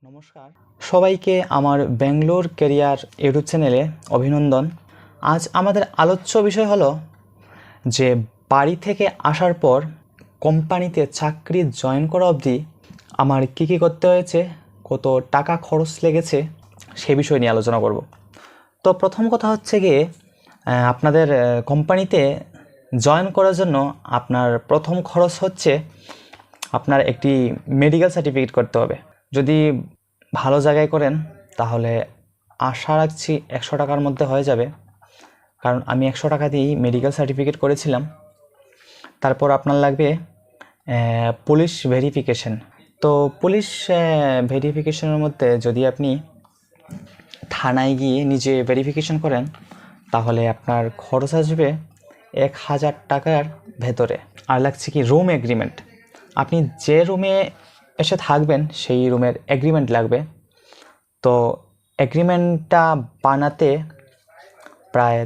নমস্কার সবাইকে আমার ব্যাঙ্গালোর ক্যারিয়ার ইউটিউব চ্যানেলে অভিনন্দন। আজ আমাদের আলোচ্য বিষয় হলো যে বাড়ি থেকে আসার পর কোম্পানিতে চাকরি জয়েন করা অবধি আমার কী করতে হয়েছে, কত টাকা খরচ লেগেছে সে বিষয় নিয়ে আলোচনা করব। তো প্রথম কথা হচ্ছে গিয়ে আপনাদের কোম্পানিতে জয়েন করার জন্য আপনার প্রথম খরচ হচ্ছে আপনার একটি মেডিকেল সার্টিফিকেট করতে হবে। যদি ভালো জায়গায় করেন তাহলে আশা রাখছি 100 টাকার মধ্যে হয়ে যাবে, কারণ আমি 100 টাকা দিয়েই মেডিকেল সার্টিফিকেট করেছিলাম। তারপর আপনার লাগবে পুলিশ ভেরিফিকেশন। তো পুলিশ ভেরিফিকেশনের মধ্যে যদি আপনি থানায় গিয়ে নিজে ভেরিফিকেশন করেন তাহলে আপনার খরচ আসবে 1000 টাকার ভেতরে। আর লাগছে কি রুম এগ্রিমেন্ট। আপনি যে রুমে এসে থাকবেন সেই রুমের এগ্রিমেন্ট লাগবে। তো এগ্রিমেন্টটা বানাতে প্রায়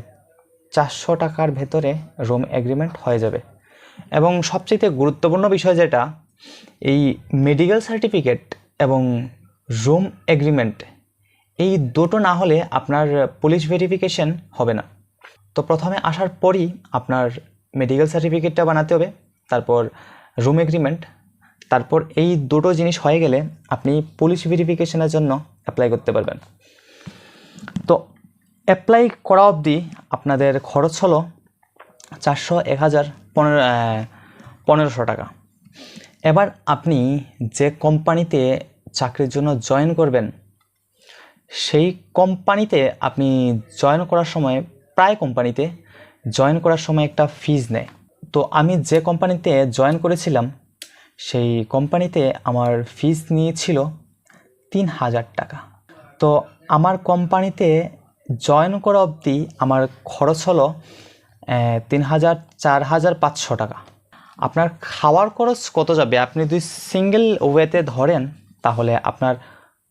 400 টাকার ভেতরে রুম এগ্রিমেন্ট হয়ে যাবে। এবং সবচেয়ে গুরুত্বপূর্ণ বিষয় যেটা, এই মেডিকেল সার্টিফিকেট এবং রুম এগ্রিমেন্ট এই দুটো না হলে আপনার পুলিশ ভেরিফিকেশন হবে না। তো প্রথমে আসার পরই আপনার মেডিকেল সার্টিফিকেটটা বানাতে হবে, তারপর রুম এগ্রিমেন্ট, তারপর এই দুটো জিনিস হয়ে গেলে আপনি পুলিশ ভেরিফিকেশনের জন্য অ্যাপ্লাই করতে পারবেন। তো অ্যাপ্লাই করা অবধি আপনাদের খরচ হলো 400, 1000, 1500 টাকা। এবার আপনি যে কোম্পানিতে চাকরির জন্য জয়েন করবেন সেই কোম্পানিতে আপনি জয়েন করার সময় প্রায় কোম্পানিতে জয়েন করার সময় একটা ফিজ নেয়। তো আমি যে কোম্পানিতে জয়েন করেছিলাম সেই কোম্পানিতে আমার ফিজ নিয়েছিল 3000 টাকা। তো আমার কোম্পানিতে জয়েন করা অবধি আমার খরচ হলো 3000, 4500 টাকা। আপনার খাওয়ার খরচ কত যাবে, আপনি যদি সিঙ্গেল ওয়েতে ধরেন তাহলে আপনার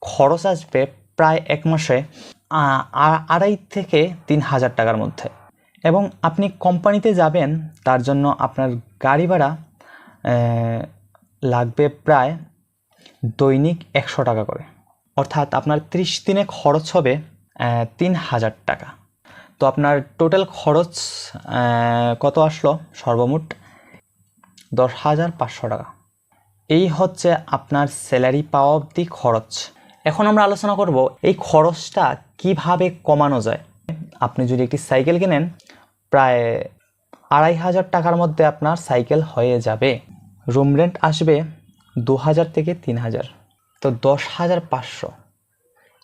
খরচ আসবে প্রায় এক মাসে 2.5 থেকে 3000 টাকার মধ্যে। এবং আপনি কোম্পানিতে যাবেন তার জন্য আপনার গাড়ি ভাড়া লাগবে প্রায় দৈনিক 100 টাকা করে, অর্থাৎ আপনার 30 দিনে খরচ হবে 3000 টাকা। তো আপনার টোটাল খরচ কত আসলো? সর্বমোট 10,500 টাকা। এই হচ্ছে আপনার স্যালারি পাওয়া অবধি খরচ। এখন আমরা আলোচনা করব এই খরচটা কিভাবে কমানো যায়। আপনি যদি একটি সাইকেল কেনেন প্রায় 2500 টাকার মধ্যে আপনার সাইকেল হয়ে যাবে। রুম রেন্ট আসবে 2000 থেকে 3000, তো 10,500।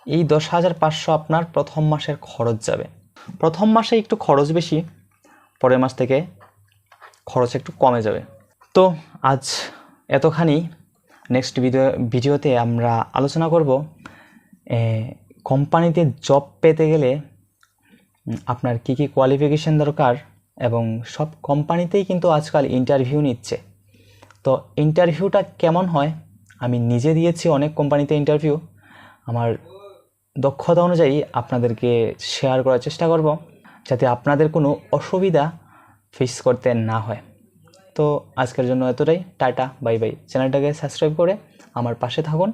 এই 10,500 আপনার প্রথম মাসের খরচ যাবে। প্রথম মাসে একটু খরচ বেশি, পরের মাস থেকে খরচ একটু কমে যাবে। তো আজ এতখানি। নেক্সট ভিডিওতে আমরা আলোচনা করব কোম্পানিতে জব পেতে গেলে আপনার কি কোয়ালিফিকেশন দরকার, এবং সব কোম্পানিতেই কিন্তু আজকাল ইন্টারভিউ নিচ্ছে। তো ইন্টারভিউটা কেমন হয়, আমি নিজে দিয়েছি অনেক কোম্পানিতে ইন্টারভিউ। আমার দক্ষতা অনুযায়ী আপনাদেরকে শেয়ার করার চেষ্টা করব যাতে আপনাদের কোনো অসুবিধা ফেস করতে না হয়। তো আজকের জন্য এতটাই। Tata, bye bye. চ্যানেলটাকে সাবস্ক্রাইব করে আমার পাশে থাকুন।